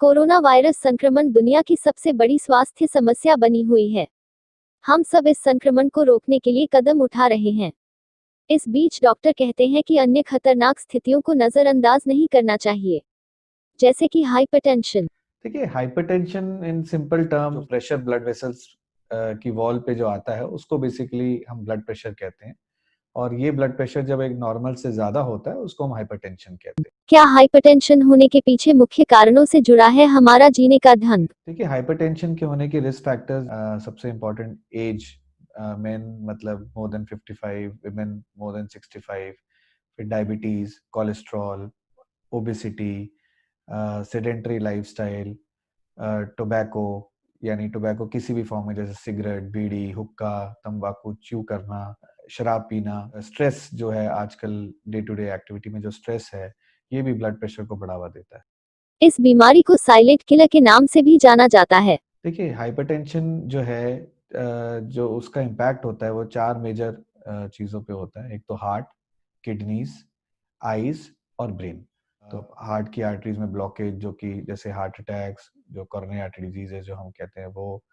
Corona virus संक्रमण दुनिया की सबसे बड़ी स्वास्थ्य समस्या बनी हुई है। हम सब इस संक्रमण को रोकने के लिए कदम उठा रहे हैं। इस बीच डॉक्टर कहते हैं कि अन्य खतरनाक स्थितियों को नजरअंदाज नहीं करना चाहिए, जैसे कि हाइपरटेंशन। देखिए, hypertension in simple term pressure blood vessels की वॉल पे जो आता है उसको बेसिकली हम ब्लड प्रेशर कहते हैं। और ये ब्लड प्रेशर जब एक नॉर्मल से ज्यादा होता है उसको हम हाइपरटेंशन कहते हैं। क्या हाइपरटेंशन होने के पीछे मुख्य कारणों से जुड़ा है हमारा जीने का ढंग? देखिए, हाइपरटेंशन के होने के रिस्क फैक्टर्स सबसे इम्पोर्टेंट एज, मेन मतलब more than 55, women more than 65, फिर diabetes, cholesterol, obesity, sedentary lifestyle, tobacco, यानी टोबैको किसी भी फॉर्म में, जैसे सिगरेट, बीड़ी, हुक्का, तंबाकू च्यू करना, शराब पीना, स्ट्रेस जो है आजकल डे टू डे एक्टिविटी में जो स्ट्रेस है, ये भी ब्लड प्रेशर को बढ़ावा देता है। इस बीमारी को साइलेंट किलर के नाम से भी जाना जाता है। देखिए, हाइपरटेंशन जो है जो उसका इम्पैक्ट होता है वो 4 मेजर चीज़ों पे होता है। एक तो हार्ट, किडनीज, आईज और ब्रेन। तो हार्ट की आर्टरीज में ब्लॉकेज, जो कि जैसे हार्ट अटैक्स, जो कोरोनरी आर्टरी डिजीज है जो हम कहते हैं, वो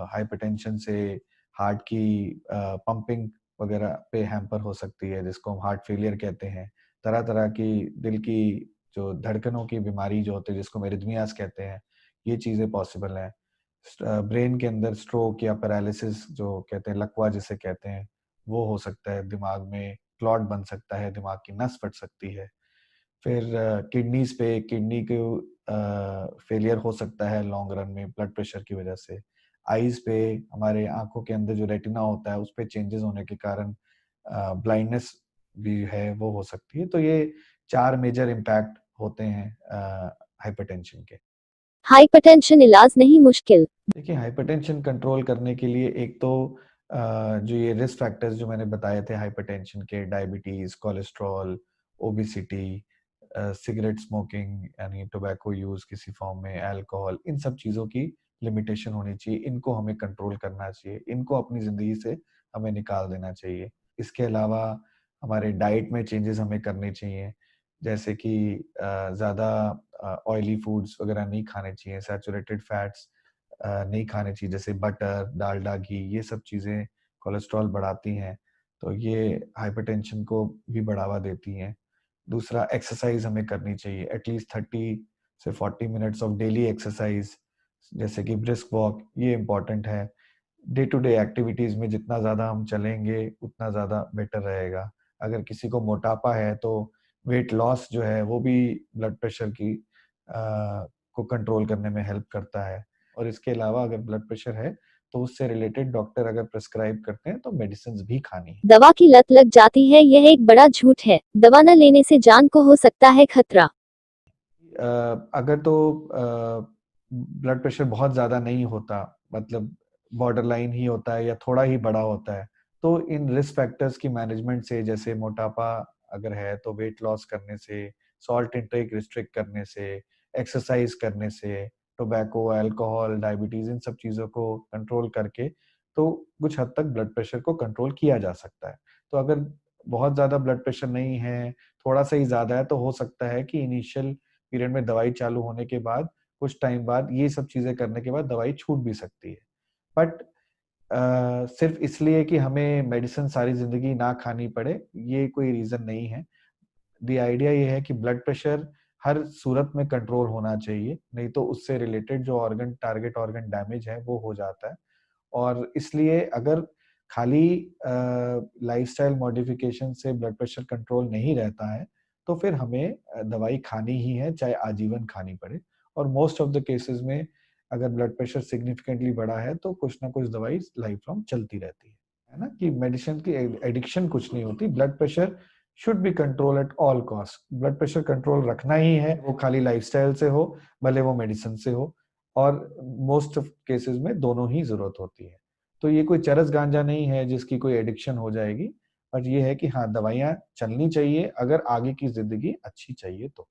हाइपरटेंशन से हार्ट की पंपिंग वगैरह पे हैम्पर हो सकती है, जिसको हम हार्ट फेलियर कहते हैं। तरह तरह की दिल की जो धड़कनों की बीमारी जो होती है, जिसको हम एरिथमियास कहते हैं, ये चीज़ें पॉसिबल हैं। ब्रेन के अंदर स्ट्रोक या पैरालिसिस जो कहते हैं, लकवा जिसे कहते हैं, वो हो सकता है। दिमाग में क्लॉट बन सकता है, दिमाग की नस फट सकती है। फिर किडनीज पे किडनी को फेलियर हो सकता है लॉन्ग रन में ब्लड प्रेशर की वजह से। आईज पे हमारे आंखों के अंदर जो रेटिना होता है उस पे चेंजेस होने के कारण ब्लाइंडनेस भी है, वो हो सकती है। तो ये 4 मेजर इम्पैक्ट होते हैं हाइपरटेंशन के। हाइपरटेंशन इलाज नहीं मुश्किल। देखिए, हाइपरटेंशन कंट्रोल करने के लिए एक तो जो ये रिस्क फैक्टर्स जो मैंने बताए थे हाइपरटेंशन के, diabetes, cholesterol, obesity, cigarette smoking यानी टोबैको यूज किसी फॉर्म में, अल्कोहल, इन सब चीज़ों की लिमिटेशन होनी चाहिए। इनको हमें कंट्रोल करना चाहिए, इनको अपनी ज़िंदगी से हमें निकाल देना चाहिए। इसके अलावा हमारे डाइट में चेंजेस हमें करने चाहिए, जैसे कि ज़्यादा ऑयली फूड्स वगैरह नहीं खाने चाहिए, सैचुरेटेड फैट्स नहीं खाने चाहिए, जैसे बटर, डालडा, घी, ये सब चीज़ें कोलेस्ट्रॉल बढ़ाती हैं, तो ये हाइपरटेंशन को भी बढ़ावा देती हैं। दूसरा, एक्सरसाइज हमें करनी चाहिए, एटलीस्ट 30 से 40 मिनट्स ऑफ डेली एक्सरसाइज, जैसे कि ब्रिस्क वॉक, ये इम्पॉर्टेंट है। डे टू डे एक्टिविटीज़ में जितना ज़्यादा हम चलेंगे उतना ज़्यादा बेटर रहेगा। अगर किसी को मोटापा है तो वेट लॉस जो है वो भी ब्लड प्रेशर की को कंट्रोल करने में हेल्प करता है। और इसके अलावा अगर ब्लड प्रेशर है तो उससे रिलेटेड डॉक्टर अगर प्रिस्क्राइब करते हैं तो मेडिसिन भी खानी है। दवा की लत लग जाती है, यह एक बड़ा झूठ है। दवा न लेने से जान को हो सकता है खतरा। अगर तो ब्लड प्रेशर बहुत ज्यादा नहीं होता, मतलब बॉर्डर लाइन ही होता है या थोड़ा ही बड़ा होता है, तो इन रिस्क फैक्टर्स की मैनेजमेंट से, जैसे मोटापा अगर है तो वेट लॉस करने से, सॉल्ट इंटेक रिस्ट्रिक्ट करने से, एक्सरसाइज करने से, टोबैको, अल्कोहल, डायबिटीज, इन सब चीज़ों को कंट्रोल करके तो कुछ हद तक ब्लड प्रेशर को कंट्रोल किया जा सकता है। तो अगर बहुत ज़्यादा ब्लड प्रेशर नहीं है, थोड़ा सा ही ज़्यादा है, तो हो सकता है कि इनिशियल पीरियड में दवाई चालू होने के बाद कुछ टाइम बाद ये सब चीज़ें करने के बाद दवाई छूट भी सकती है। बट सिर्फ इसलिए कि हमें मेडिसिन सारी ज़िंदगी ना खानी पड़े, ये कोई रीज़न नहीं है। द आइडिया ये है कि ब्लड प्रेशर हर सूरत में कंट्रोल होना चाहिए, नहीं तो उससे रिलेटेड जो टारगेट ऑर्गन डैमेज है वो हो जाता है। और इसलिए अगर खाली लाइफस्टाइल मॉडिफिकेशन से ब्लड प्रेशर कंट्रोल नहीं रहता है तो फिर हमें दवाई खानी ही है, चाहे आजीवन खानी पड़े। और मोस्ट ऑफ द केसेस में अगर ब्लड प्रेशर सिग्निफिकेंटली बढ़ा है तो कुछ ना कुछ दवाई लाइफ लॉन्ग चलती रहती है ना, कि मेडिसिन की एडिक्शन कुछ नहीं होती। Blood pressure should be control at all cost. Blood pressure control रखना ही है, वो खाली लाइफस्टाइल से हो, भले वो मेडिसिन से हो, और मोस्ट ऑफ केसेस में दोनों ही जरूरत होती है। तो ये कोई चरस गांजा नहीं है जिसकी कोई एडिक्शन हो जाएगी, और ये है कि हाँ, दवाइयाँ चलनी चाहिए अगर आगे की जिंदगी अच्छी चाहिए तो।